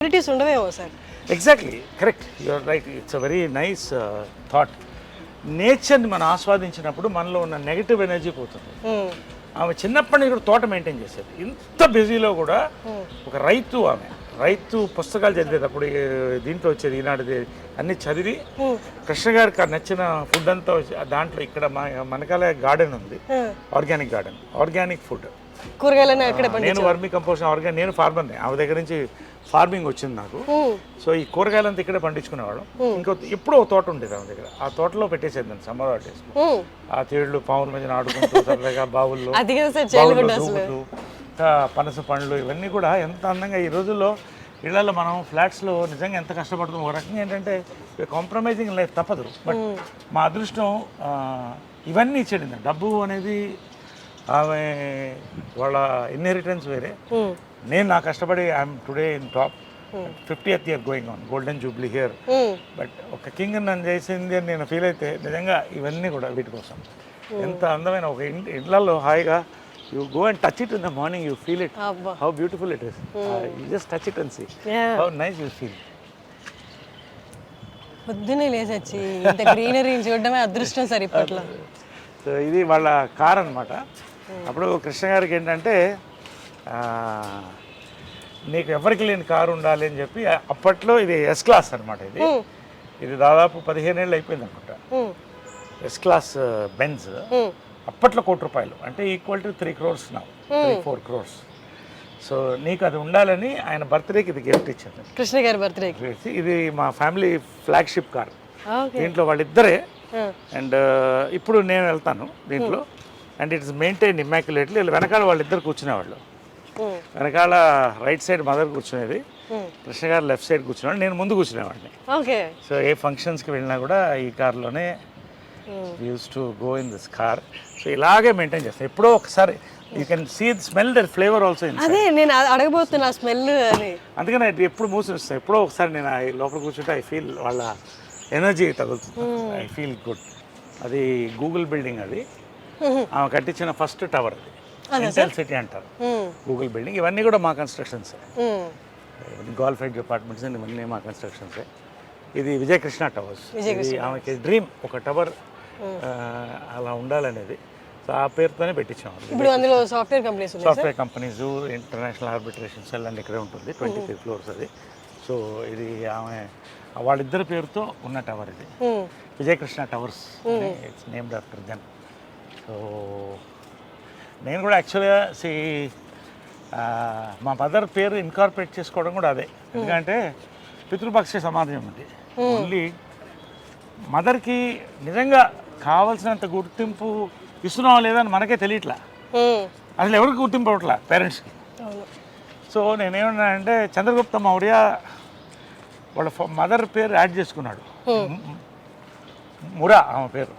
Qualities ఉండవేమో sir. Exactly correct, you're right. It's a very nice thought. నేచర్ని మనం ఆస్వాదించినప్పుడు మనలో ఉన్న నెగిటివ్ ఎనర్జీ పోతుంది. ఆమె చిన్నప్పటి నుంచి కూడా తోట మెయింటైన్ చేసేది. ఇంత బిజీలో కూడా ఒక రైతు, ఆమె రైతు పుస్తకాలు చదివేటప్పుడు దీంట్లో వచ్చేది ఈనాటిది అన్ని చదివి కృష్ణ గారికి నచ్చిన ఫుడ్ అంతా దాంట్లో ఇక్కడ మనకాల గార్డెన్ ఉంది, ఆర్గానిక్ గార్డెన్, ఆర్గానిక్ ఫుడ్, కూరగాయలన్నీ అక్కడ. నేను వర్మీ కంపోస్ట్ ఆర్గానిక్, నేను ఫార్మర్ని, ఆమె దగ్గర నుంచి ఫార్మింగ్ వచ్చింది నాకు. సో ఈ కూరగాయలంతా ఇక్కడే పండించుకునేవాళ్ళం. ఇంకో ఎప్పుడో తోట ఉండేది ఆమె దగ్గర, ఆ తోటలో పెట్టేసేది నేను సమ్మర్ హాలిడేస్. ఆ తేళ్లు పాముల మధ్యన ఆడుకుంటూ సరదాగా బావుల్లో దూకుతూ పనస పండ్లు ఇవన్నీ కూడా ఎంత అందంగా. ఈ రోజుల్లో ఇళ్లలో మనం ఫ్లాట్స్లో నిజంగా ఎంత కష్టపడుతున్నాం. ఒక రకంగా ఏంటంటే కాంప్రమైజింగ్ లైఫ్ తప్పదు. బట్ మా అదృష్టం ఇవన్నీ ఇచ్చేది. డబ్బు అనేది ఆమె వాళ్ళ ఇన్హెరిటెన్స్ వేరే. నేను నా కష్టపడి I'm today in top, 50th year going on, golden Jubilee here. But ఒక కింగ్ నన్ను చేసింది అని నేను ఫీల్ అయితే నిజంగా ఇవన్నీ కూడా వీటి కోసం. ఎంత అందమైన ఒక ఇళ్లలో హాయిగా you go and touch it in the morning, you feel it, how beautiful it is. You just touch it and see how nice you feel. పొద్దున్నే లేచొచ్చి ఇంత గ్రీనరీని చూడడమే అదృష్టం సార్ ఇప్పట్లో. సో ఇది వాళ్ళ కార్ అనమాట. అప్పుడు కృష్ణ గారికి ఏంటంటే నీకు ఎవరికి లేని కారు ఉండాలి అని చెప్పి అప్పట్లో ఇది ఎస్ క్లాస్ అనమాట. ఇది దాదాపు 15 ఏళ్ళు అయిపోయింది అనుకుంటా. ఎస్ క్లాస్ బెంజ్ అప్పట్లో ₹1,00,00,000, అంటే equal to 3 crores now, 3-4 crores. So నీకు అది ఉండాలని ఆయన బర్త్డేకి ఇది గిఫ్ట్ ఇచ్చాను, కృష్ణ గారి బర్త్డేకి. ఇది మా ఫ్యామిలీ ఫ్లాగ్షిప్ కార్. దీంట్లో వాళ్ళిద్దరే. అండ్ ఇప్పుడు నేను వెళ్తాను దీంట్లో. And it's maintain immaculately. వెనకాల వాళ్ళిద్దరు కూర్చునేవాళ్ళు. వెనకాల రైట్ సైడ్ మదర్ కూర్చునేది, కృష్ణ గారు లెఫ్ట్ సైడ్ కూర్చునేవాడు, నేను ముందు కూర్చునేవాడిని. సో ఏ ఫంక్షన్స్కి వెళ్ళినా కూడా ఈ కార్లోనే use to go in this car. So ఇలాగే మెయింటైన్ చేస్తాను. ఎప్పుడో ఒకసారి you can see the smell, that flavour also. అదే నేను అడగబోతున్నా స్మెల్ అని. అందుకని ఎప్పుడు మూసి వస్తాయి. ఎప్పుడో ఒకసారి నేను లోపల కూర్చుంటే ఐ ఫీల్ వాళ్ళ ఎనర్జీ తగులుతుంది. I feel good. అది గూగుల్ బిల్డింగ్, అది ఆమె కట్టించిన ఫస్ట్ టవర్. అది ఇంటెల్ సిటీ అంటారు గూగుల్ బిల్డింగ్. ఇవన్నీ కూడా మా కన్స్ట్రక్షన్సే. గోల్ఫ్ ఎడ్జ్ అపార్ట్మెంట్స్ అండ్ ఇవన్నీ మా కన్స్ట్రక్షన్సే. ఇది విజయకృష్ణ టవర్స్. ఇది ఆమెకి డ్రీమ్, ఒక టవర్ అలా ఉండాలనేది. సో ఆ పేరుతోనే పెట్టించాము. ఇప్పుడు అందులో software companies, international arbitration cell అని ఇక్కడే ఉంటుంది, 23 floors అది. సో ఇది ఆమె వాళ్ళిద్దరి పేరుతో ఉన్న టవర్. ఇది Vijayakrishna towers, it's named after them. So నేను కూడా యాక్చువల్గా మా మదర్ పేరు ఇన్కార్పొరేట్ చేసుకోవడం కూడా అదే. ఎందుకంటే పితృపక్ష సమాజం ఉంది. ఓన్లీ మదర్కి నిజంగా కావాల్సినంత గుర్తింపు ఇస్తున్నావా లేదా అని మనకే తెలియట్లా. అసలు ఎవరికి గుర్తింపు అవ్వట్లా పేరెంట్స్కి. సో నేనేమన్నా అంటే చంద్రగుప్త మౌర్య వాళ్ళ మదర్ పేరు యాడ్ చేసుకున్నాడు, మురా ఆమె పేరు.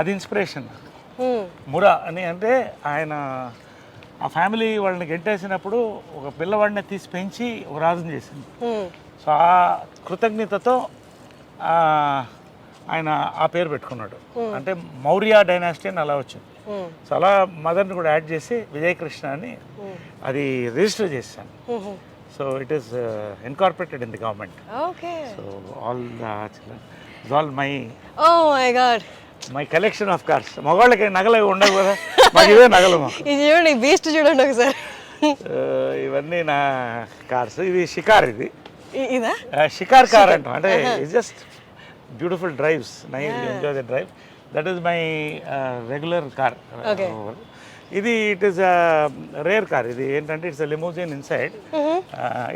అది ఇన్స్పిరేషన్ మురా అని. అంటే ఆయన ఆ ఫ్యామిలీ వాళ్ళని గెంటేసినప్పుడు ఒక పిల్లవాడిని తీసి పెంచి ఒక రాజుని చేసింది. సో ఆ కృతజ్ఞతతో ఆయన ఆ పేరు పెట్టుకున్నాడు. అంటే మౌర్య డైనాసిటీ అని అలా వచ్చింది. సో అలా మదర్ని కూడా యాడ్ చేసి విజయకృష్ణ అని అది రిజిస్టర్ చేశాను. So it is incorporated in the government. So all my collection of cars. మగవాళ్ళకి నగలు ఉండవు కదా, మాకు ఇవే నగలు. చూడండి బీస్ట్, చూడండి ఒకసారి. ఇవన్నీ నా కార్స్. ఇది షికార్, ఇది షికార్ కార్ అంటాం. అంటే it's just beautiful drives, nice, enjoy the drive. That is my regular car. ఇది ఇట్ ఈస్ రేర్ కార్. ఇది ఏంటంటే it's limousine inside.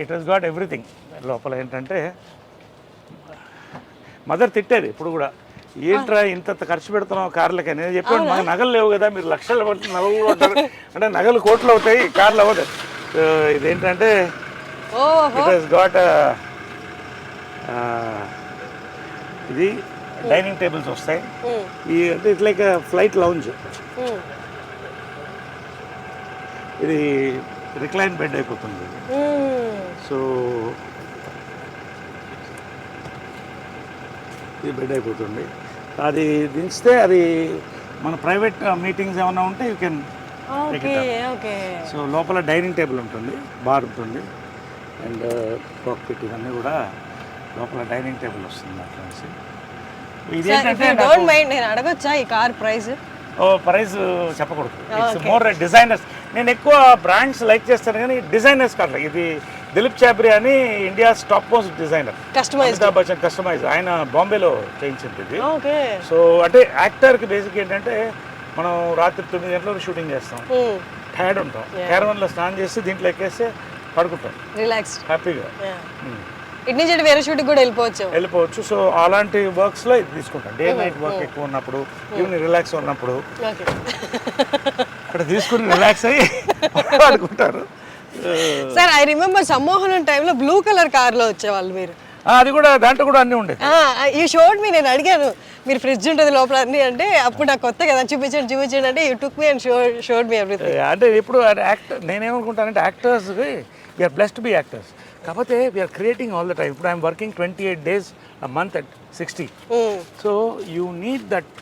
It has got everything. లోపల ఏంటంటే మదర్ తిట్టేది ఇప్పుడు కూడా, ఏంట్రా ఇంత ఖర్చు పెడుతున్నావు కార్లకి. నేను చెప్పాను మాకు నగలు లేవు కదా, మీరు లక్షలు పడుతుంది నగలు కొంటారు అంటే నగలు కోట్లు అవుతాయి, కార్లు అవ్వదు. ఇదేంటంటే ఇట్ హస్ గాట్ ఇది డైనింగ్ టేబుల్స్ వస్తాయి. ఈ అంటే ఇట్స్ లైక్ ఫ్లైట్ లౌంజ్. ఇది రిక్లైన్ బెడ్ అయిపోతుంది. సో ఇది బెడ్ అయిపోతుంది. అది దించితే అది మన ప్రైవేట్ మీటింగ్స్ ఏమైనా ఉంటే యూ కెన్. సో లోపల డైనింగ్ టేబుల్ ఉంటుంది, బార్ ఉంటుంది. అండ్ కాక్పిట్ ఇవన్నీ కూడా లోపల డైనింగ్ టేబుల్ వస్తుంది అట్లా నుంచి. ఇదేంటంటే డోంట్ మైండ్ నేను అడగొచ్చా ఈ కార్ ప్రైస్? ప్రైస్ చెప్పకూడదు. It's more designers. నేను ఎక్కువ బ్రాండ్స్ లైక్ చేస్తాను కానీ డిజైనర్స్ కాదు. ఇది దిలీప్ చాబ్రి అని India's top most designer, Amitabh Bachchan customise, ఆయన బాంబేలో చేయించింది ఇది. సో అంటే యాక్టర్కి బేసిక్ ఏంటంటే మనం రాత్రి 9 గంటలకు షూటింగ్ చేస్తాం, టైర్డ్ ఉంటాం, క్యారవన్లో స్నానం చేసి దీంట్లో ఎక్కేస్తే పడుకుంటాం రిలాక్స్ హ్యాపీగా. ఇటు నుంచి వేరే షూటింగ్ కూడా వెళ్ళిపోవచ్చు. సో అలాంటి వర్క్స్లో ఇది తీసుకుంటాం. డే నైట్ వర్క్ ఎక్కువ ఉన్నప్పుడు, ఈవినింగ్ రిలాక్స్ ఉన్నప్పుడు ఇక్కడ తీసుకుని రిలాక్స్ అయ్యి పడుకుంటారు. సార్ ఐ రిమెంబర్ సమ్మోహనం టైంలో బ్లూ కలర్ కార్లో వచ్చేవాళ్ళు మీరు. అది కూడా దాంట్లో కూడా అన్నీ ఉండేది. ఈ షోడ్ మీ నేను అడిగాను మీరు ఫ్రిడ్జ్ ఉంటుంది లోపల అన్ని అంటే, అప్పుడు నాకు కొత్త కదా చూపించండి అంటే you took me and showed me everything. అంటే ఇప్పుడు యాక్టర్ నేనేమనుకుంటానంటే actors we're blessed to be actors, కాకపోతే we're creating all the time. ఇప్పుడు I'm working 28 days a month at 60. So you need that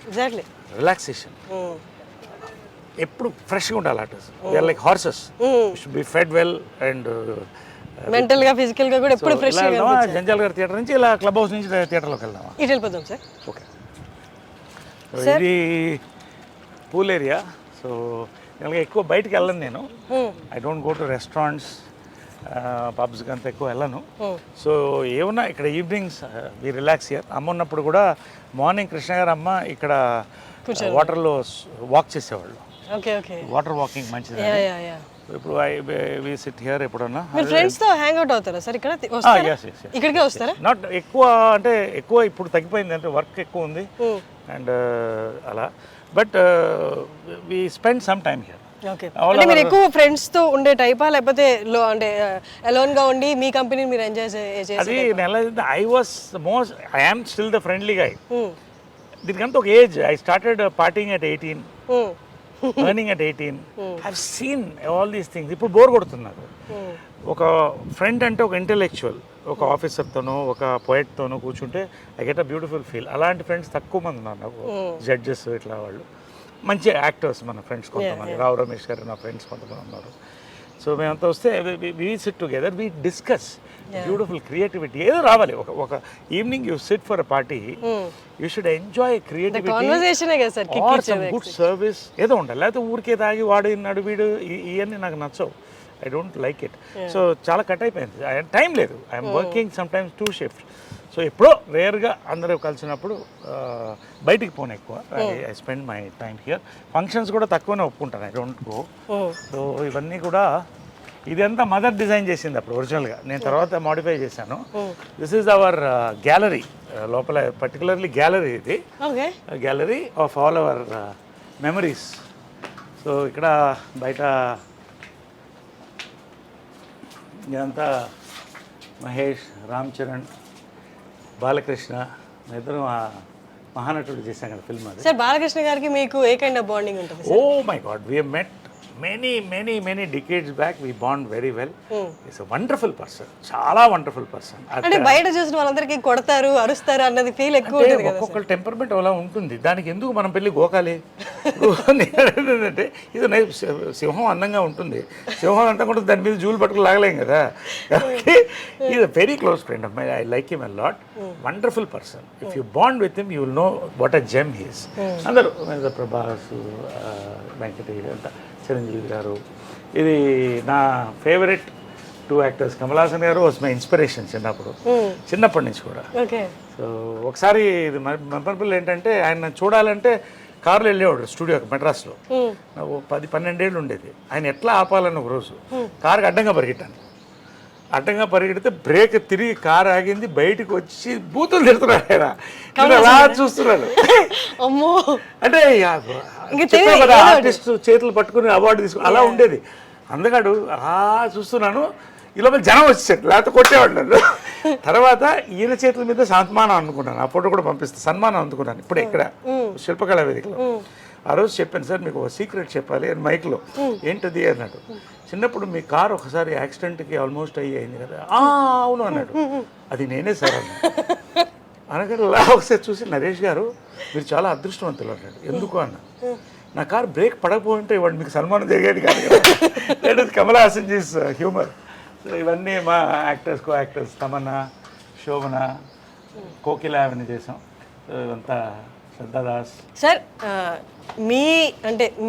exactly relaxation. ఎప్పుడు ఫ్రెష్గా ఉండాలి artist. We're like horses, should be fed well and mental గా physical గా కూడా ఎప్పుడు fresh గా. జంజాల్ గారి థియేటర్ నుంచి ఇలా క్లబ్ హౌస్ నుంచి థియేటర్లోకి వెళ్దామా? ఇటు వెళ్ళిపోదాం సార్. ఓకే. ఇది పూల్ ఏరియా. సో ఇలాగ ఎక్కువ బయటికి వెళ్ళను నేను. I don't go to restaurants, పబ్స్కి అంత ఎక్కువ వెళ్ళను. సో ఏమన్నా ఇక్కడ ఈవినింగ్స్ వి రిలాక్స్ హియర్. అమ్మ ఉన్నప్పుడు కూడా మార్నింగ్ కృష్ణ గారు అమ్మ ఇక్కడ వాటర్లో వాక్ చేసేవాళ్ళు. వాటర్ వాకింగ్ మంచిది. ఇప్పుడు వి సిట్ హియర్. ఎప్పుడన్నా మీరు ఫ్రెండ్స్ తో హ్యాంగ్ అవుట్ అవుతారా సార్? ఇక్కడ ఇక్కడికే వస్తారా? నాట్ ఎక్కువ, అంటే ఎక్కువ ఇప్పుడు తగ్గిపోయింది, అంటే వర్క్ ఎక్కువ ఉంది అండ్ అలా. But we spend some time here. అంటే మీరు ఎక్కువ ఫ్రెండ్స్ తో ఉండే టైపా, లేకపోతే అంటే అలోన్ గా ఉండి మీ కంపెనీని మీరు ఎంజాయ్ చేసే? అది I was most, I am still the friendly guy. దీనికంతా ఒక age. I started partying at 18, earning at 18. I've seen all these things. ఇప్పుడు బోర్ కొడుతున్నారు. ఒక ఫ్రెండ్ అంటే ఒక ఇంటెలెక్చువల్, ఒక ఆఫీసర్తోనో ఒక పోయెట్తోనో కూర్చుంటే I get a beautiful feel. అలాంటి ఫ్రెండ్స్ తక్కువ మంది ఉన్నారు నాకు. జడ్జెస్ ఇట్లా వాళ్ళు మంచి యాక్టర్స్ మన ఫ్రెండ్స్ కొంతమంది. రావు రమేష్ గారు నా ఫ్రెండ్స్ కొంతమంది ఉన్నారు. సో మేమంతా వస్తే we sit together, we discuss beautiful creativity. ఏదో రావాలి. ఒక evening you sit for a party, you should enjoy creativity or some good service ఏదో ఉండాలి. లేకపోతే ఊరికే తాగి వాడు ఇన్నాడు వీడు ఇవన్నీ నాకు నచ్చవు. I don't like it. So చాలా కట్ అయిపోయింది, టైం లేదు. I'm working some times 2 shifts. So ఎప్పుడో రేర్గా అందరూ కలిసినప్పుడు బయటికి పోను ఎక్కువ. I spend my time here. Functions కూడా తక్కువనే ఒప్పుకుంటాను, ఐ డోంట్ గో. సో ఇవన్నీ కూడా ఇదంతా మదర్ డిజైన్ చేసింది అప్పుడు ఒరిజినల్గా. నేను తర్వాత మాడిఫై చేశాను. This is our gallery. లోపల పర్టికులర్లీ గ్యాలరీ ఇది, gallery of all our memories. So ఇక్కడ బయట ఇదంతా మహేష్, రామ్ చరణ్, బాలకృష్ణ, ఇద్దరు మహానటుడు చేశాం కదా ఫిల్మ్. అది సార్ బాలకృష్ణ గారికి మీకు ఏ కైండ్ ఆఫ్ బాండింగ్ ఉంటుంది? Oh my god, we met many decades back. We bond very well. He's a wonderful person, చాలా వండర్ఫుల్ పర్సన్. అంటే బయట చూసిన వాళ్ళందరికీ కొడతారు అరుస్తారు అన్నది ఫీల్ ఎక్కువ ఉంటుంది కదా. ఒక్కొక్కరు టెంపర్మెంట్ అలా ఉంటుంది. దానికి ఎందుకు మనం పెళ్ళి గోకాలి? అంటే ఇది సింహం అందంగా ఉంటుంది, సింహం అంతా కూడా దాని మీద జూలు పట్టుకుని లాగలేం కదా. కాబట్టి is a very close friend of my. I like him a lot. Wonderful person. If you bond with him you will know what a gem he is. అందరూ ప్రభాస్, వెంకటేష్ అంతా, చిరంజీవి గారు. ఇది నా ఫేవరెట్ 2 actors. కమల్ హాసన్ గారు వాజ్ మై ఇన్స్పిరేషన్ చిన్నప్పటి నుంచి కూడా. So ఒకసారి ఇది మెమరబుల్ ఏంటంటే, ఆయన చూడాలంటే కారులో వెళ్ళేవాడు స్టూడియోకి మెడ్రాస్లో. 10-12 ఏళ్ళు ఉండేది. ఆయన ఎట్లా ఆపాలని ఒక రోజు కారుకి అడ్డంగా పరిగెట్టాను. అడ్డంగా పరిగెడితే బ్రేక్ తిరిగి కారు ఆగింది. బయటకు వచ్చి బూతులు తిడుతున్నాడు ఆయన. అలా చూస్తున్నాడు. అంటే ఆర్టిస్ట్ చేతులు పట్టుకుని అవార్డు తీసుకుని అలా ఉండేది. అందగాడు అలా చూస్తున్నాను. ఈ లోపల జనం వచ్చేసాడు, లేకపోతే కొట్టేవాడు నన్ను. తర్వాత ఈయన చేతుల మీద సన్మానం అనుకున్నాను. ఆ ఫోటో కూడా పంపిస్తాను. సన్మానం అందుకున్నాను ఇప్పుడే ఇక్కడ శిల్పకళా వేదికలో. ఆ రోజు చెప్పాను, సార్ మీకు ఒక సీక్రెట్ చెప్పాలి అని మైక్లో. ఏంటది అన్నాడు. చిన్నప్పుడు మీ కారు ఒకసారి యాక్సిడెంట్కి ఆల్మోస్ట్ అయింది కదా. అవును అన్నాడు. అది నేనే సార్ అన్నాడు. అనగానే అలా ఒకసారి చూసి, నరేష్ గారు మీరు చాలా అదృష్టవంతులు అన్నాడు. ఎందుకు అన్నా. నా కారు బ్రేక్ పడకపోయింటే ఇవాడు మీకు సన్మానం జరిగేది కాదు కదా. కమల్ హాసన్ జీస్ హ్యూమర్. సో ఇవన్నీ మా actors co actors Tamannaah, Shobana, Kokila అవన్నీ చేసాం. సో ఇవంతా శ్రద్ధాదాస్. సార్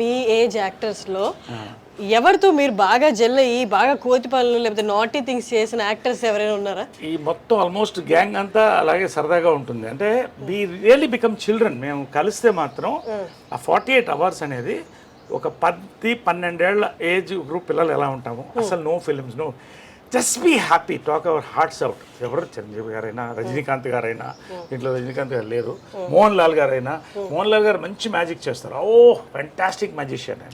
మీ ఏజ్ యాక్టర్స్లో ఎవరితో మీరు బాగా జెల్ అయ్యి బాగా కోతి పనులు లేకపోతే నాటీ థింగ్స్ చేసిన యాక్టర్స్ ఎవరైనా ఉన్నారా? ఈ మొత్తం ఆల్మోస్ట్ గ్యాంగ్ అంతా అలాగే సరదాగా ఉంటుంది. అంటే వి రియల్లీ బికమ్ చిల్డ్రన్. మేము కలిస్తే మాత్రం ఆ 48 అవర్స్ అనేది ఒక 10-12 ఏళ్ల ఏజ్ గ్రూప్ పిల్లలు ఎలా ఉంటాము, అసలు no films, no, just be happy, talk our hearts out. ఎవరు చిరంజీవి గారైనా, రజనీకాంత్ గారైనా, దీంట్లో రజనీకాంత్ గారు లేరు, మోహన్ లాల్ గారైనా, మోహన్ లాల్ గారు మంచి మ్యాజిక్ చేస్తారు. Oh fantastic magician.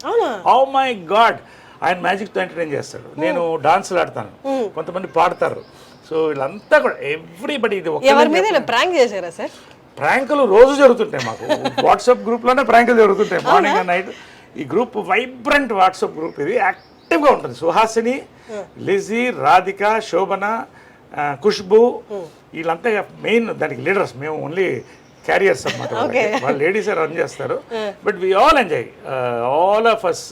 Oh my god, ఆయన మ్యాజిక్తో ఎంటర్టైన్ చేస్తాడు. నేను డాన్స్లు ఆడతాను, కొంతమంది పాడతారు. సో వీళ్ళంతా కూడా ఎవ్రీబడి. ఇది ఎవరి మీద ప్రాంక్ చేశారా సార్? ప్రాంకులు రోజు జరుగుతుంటాయి మాకు. వాట్సాప్ గ్రూప్లోనే ప్రాంకులు జరుగుతుంటాయి మార్నింగ్ అండ్ నైట్. ఈ గ్రూప్ వైబ్రెంట్ వాట్సాప్ గ్రూప్, ఇది యాక్టివ్గా ఉంటుంది. సుహాసిని, లిజీ, రాధిక, శోభన, ఖుష్బు, వీళ్ళంతా మెయిన్ దానికి లీడర్స్. మేము ఓన్లీ క్యారియర్స్ అన్నమాట. వాళ్ళు లేడీసే రన్ చేస్తారు. But we all enjoy. All of us,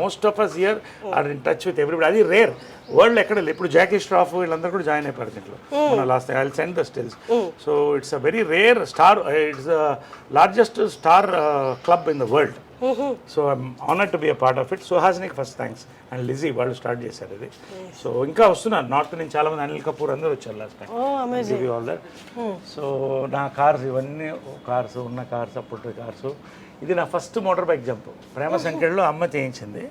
most of us here are in touch with everybody. అది రేర్, వరల్డ్ ఎక్కడ లేదు. ఇప్పుడు జాకీ ష్రాఫ్ వీళ్ళందరూ కూడా జాయిన్ అయిపోయారు దీంట్లో. మన last I will send the stills. So it's a very rare star, it's the largest star club in the world. So I'm honoured to be a part of it. సుహాసినికి first thanks, and Lissy వాళ్ళు start చేశారు ఇది. So ఇంకా వస్తున్నారు north నుంచి చాలా మంది, అనిల్ కపూర్ అందరూ వచ్చారు last time. All that. So నా కార్స్ ఇవన్నీ కార్స్, ఉన్న కార్స్, అప్పుడు కార్స్. ఇది నా ఫస్ట్ మోటార్ బైక్ జంప్ ప్రేమ సంఖ్యలో అమ్మ చేయించింది.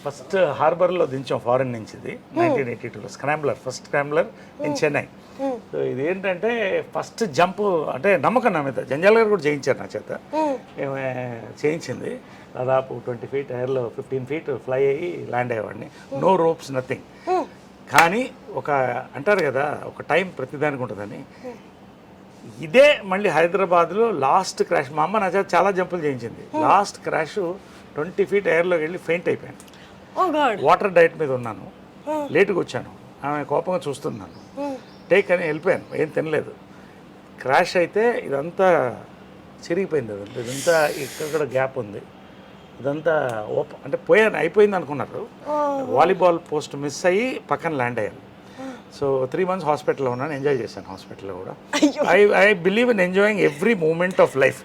ఫస్ట్ హార్బర్లో దించాం ఫారెన్ నుంచి. ఇది 1982లో scrambler, first scrambler in Chennai. So ఇది ఏంటంటే ఫస్ట్ జంప్ అంటే నమ్మకం నా మీద. జంజాల్ గారు కూడా చేయించారు నా చేత. చేయించింది దాదాపు 20 feet ఎయిర్లో 15 feet ఫ్లై అయ్యి ల్యాండ్ అయ్యేవాడిని. No ropes, nothing. కానీ ఒక అంటారు కదా, ఒక టైం ప్రతిదానికి ఉంటుందని. ఇదే మళ్ళీ హైదరాబాద్లో లాస్ట్ క్రాష్, మా అమ్మ నా చేత చాలా జంపులు చేయించింది. లాస్ట్ క్రాష్ 20 feet ఎయిర్లోకి వెళ్ళి ఫెయింట్ అయిపోయాను. వాటర్ డైట్ మీద ఉన్నాను, లేటుగా వచ్చాను. ఆమె కోపంగా చూస్తున్నాను, టేక్ అని వెళ్ళిపోయాను, ఏం తినలేదు. క్రాష్ అయితే ఇదంతా చిరిగిపోయింది. అదంతా ఇదంతా ఇక్కడ గ్యాప్ ఉంది. ఇదంతా అంటే పోయాను, అయిపోయింది అనుకున్నారు. వాలీబాల్ పోస్ట్ మిస్ అయ్యి పక్కన ల్యాండ్ అయ్యాను. సో 3 months హాస్పిటల్లో ఉన్నాను. ఎంజాయ్ చేశాను హాస్పిటల్లో కూడా. I believe in enjoying every moment of life.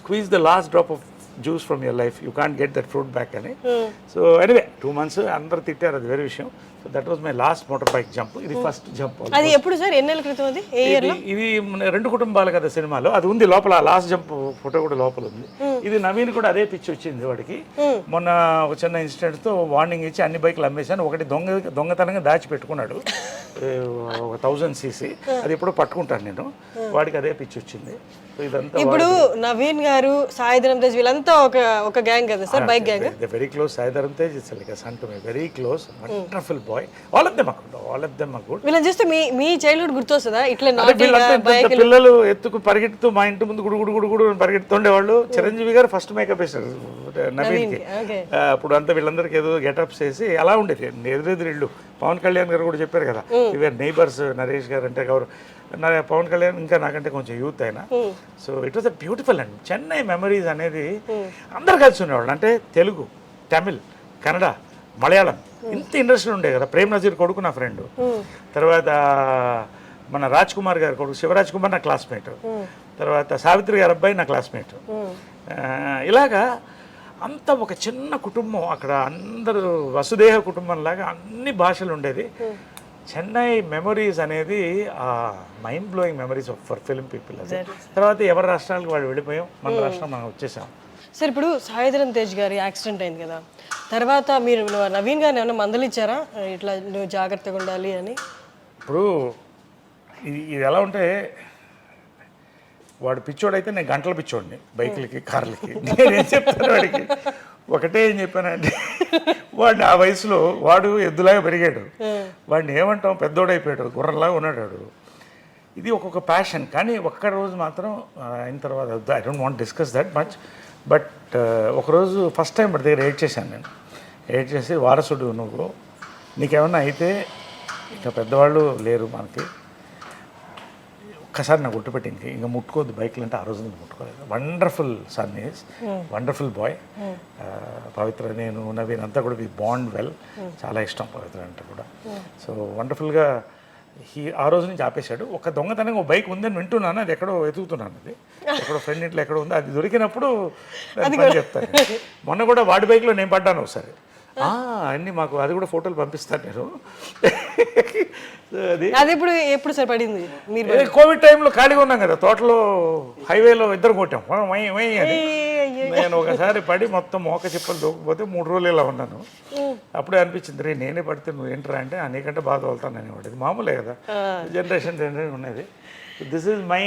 Squeeze the last drop of juice from your life, you can't get that fruit back అని. సో ఎనీవే 2 months అందరూ తిట్టారు, అది వేరే విషయం. So that was my last motor bike jump. ఇది first jump. అది ఎప్పుడు sir, ఎన్నేళ్ళ క్రితం? అది ఇది 2 కుటుంబాలు కదా సినిమాలో, అది ఉంది లోపల. లాస్ట్ జంప్ ఫోటో కూడా లోపల ఉంది. ఇది నవీన్ కూడా అదే పిచ్చి వచ్చింది వాడికి. మొన్న ఒక చిన్న ఇన్సిడెంట్తో వార్నింగ్ ఇచ్చి అన్ని బైకులు అమ్మేశాను. ఒకటి దొంగతనంగా దాచిపెట్టుకున్నాడు, 1000cc. అది ఎప్పుడో పట్టుకుంటాను నేను. వాడికి అదే పిచ్చి వచ్చింది. ఇప్పుడు నవీన్ గారు, సాయి ధరమ్ తేజ్ వీళ్ళంతా ఒక గ్యాంగ్ కదా sir, bike gang. Very close. Sai Dharam Tej it's like a son to me, very close, wonderful boy. all of them are good. వీళ్ళని చూస్తే మీ చైల్డ్హుడ్ గుర్తొస్తుందా? ఇట్లా పిల్లలు ఎత్తుకు పరిగెడుతూ మా ఇంటి ముందు గుడు పరిగెడుతుండేవాళ్ళు. చిరంజీవి గారు ఫస్ట్ మేకప్ వేశారు నవీన్కి. అప్పుడు అంతా వీళ్ళందరికీ ఏదో గెటప్స్ వేసి అలా ఉండేది. ఎదురెదురు ఇళ్ళు. పవన్ కళ్యాణ్ గారు కూడా చెప్పారు కదా, ఇవర్ నైబర్స్. నరేష్ గారు అంటే ఎవరు, పవన్ కళ్యాణ్ ఇంకా నాకంటే కొంచెం యూత్ అయినా. So it was a beautiful and Chennai memories అనేది. అందరు కలిసి ఉండేవాళ్ళు. అంటే తెలుగు, తమిళ్, కన్నడ, మలయాళం, ఇంత ఇండస్ట్రీ ఉండే కదా. ప్రేమ్ నజీర్ కొడుకు నా ఫ్రెండ్. తర్వాత మన రాజ్ కుమార్ గారి కొడుకు శివరాజ్ కుమార్ నా క్లాస్మేట్. తర్వాత సావిత్రి గారి అబ్బాయి నా క్లాస్మేట్. ఇలాగా అంత ఒక చిన్న కుటుంబం అక్కడ. అందరూ వసుదేహ కుటుంబం లాగా అన్ని భాషలు ఉండేది. చెన్నై మెమరీస్ అనేది mind blowing memories for film people. అది తర్వాత ఎవరి రాష్ట్రాలకు వాళ్ళు వెళ్ళిపోయాం, మన రాష్ట్రం మనం వచ్చేసాం. సార్ ఇప్పుడు సాయి ధరమ్ తేజ్ గారి యాక్సిడెంట్ అయింది కదా, తర్వాత మీరు నవీన్ గారిని ఏమైనా మందలిచ్చారా, ఇట్లా నువ్వు జాగ్రత్తగా ఉండాలి అని? ఇప్పుడు ఇది ఎలా ఉంటే, వాడు పిచ్చోడైతే నేను గంటల పిచ్చోడిని, బైకులకి కార్లకి. నేనేం చెప్తాను వాడికి, ఒకటే ఏం చెప్పానంటే, వాడిని ఆ వయసులో వాడు ఎద్దులాగా పెరిగాడు. వాడిని ఏమంటాం, పెద్దోడైపోయాడు, గుర్రంలాగా ఉన్నాడు వాడు. ఇది ఒక్కొక్క ప్యాషన్. కానీ ఒక్క రోజు మాత్రం అయిన తర్వాత, I don't want discuss that much, but ఒకరోజు ఫస్ట్ టైం వాడి దగ్గర ఎయిడ్ చేశాను నేను. ఎయిడ్ చేసి, వారసుడు నువ్వు, నీకేమన్నా అయితే ఇక పెద్దవాళ్ళు లేరు మనకి, ఒక్కసారి నాకు గుర్తుపెట్టి ఇంకా ముట్టుకోవద్దు బైక్లు అంటే ఆ రోజు నేను ముట్టుకోలేదు. Wonderful son is wonderful boy. Pavithra, నేను, నవీన్ అంతా కూడా వి బాండ్ వెల్. చాలా ఇష్టం పవిత్ర అంటే కూడా. సో వండర్ఫుల్గా ఆ రోజు నుంచి ఆపేశాడు. ఒక దొంగతనంగా ఒక బైక్ ఉందని వింటున్నాను, అది ఎక్కడో వెతుకుతున్నాను, అది ఎక్కడో ఫ్రెండ్ ఇంట్లో ఎక్కడో ఉంది, అది దొరికినప్పుడు చెప్తాను. మొన్న కూడా వాడి బైక్లో నేను పడ్డాను ఒకసారి. అన్నీ మాకు అది కూడా ఫోటోలు పంపిస్తాను నేను. అది ఎప్పుడు సార్ పడింది? మీరు కోవిడ్ టైంలో ఖాళీగా ఉన్నాం కదా, తోటలో హైవేలో ఇద్దరు కొట్టాం అని. నేను ఒకసారి పడి మొత్తం మోక చిప్పలు దూకపోతే 3 రోజులు ఇలా ఉన్నాను. అప్పుడే అనిపించింది, రే నేనే పడితే నువ్వు ఏంటరా అంటే నీకంటే బాగా తోలుతాను అనేవాడు. ఇది మామూలే కదా, జనరేషన్ ఉన్నది. This is my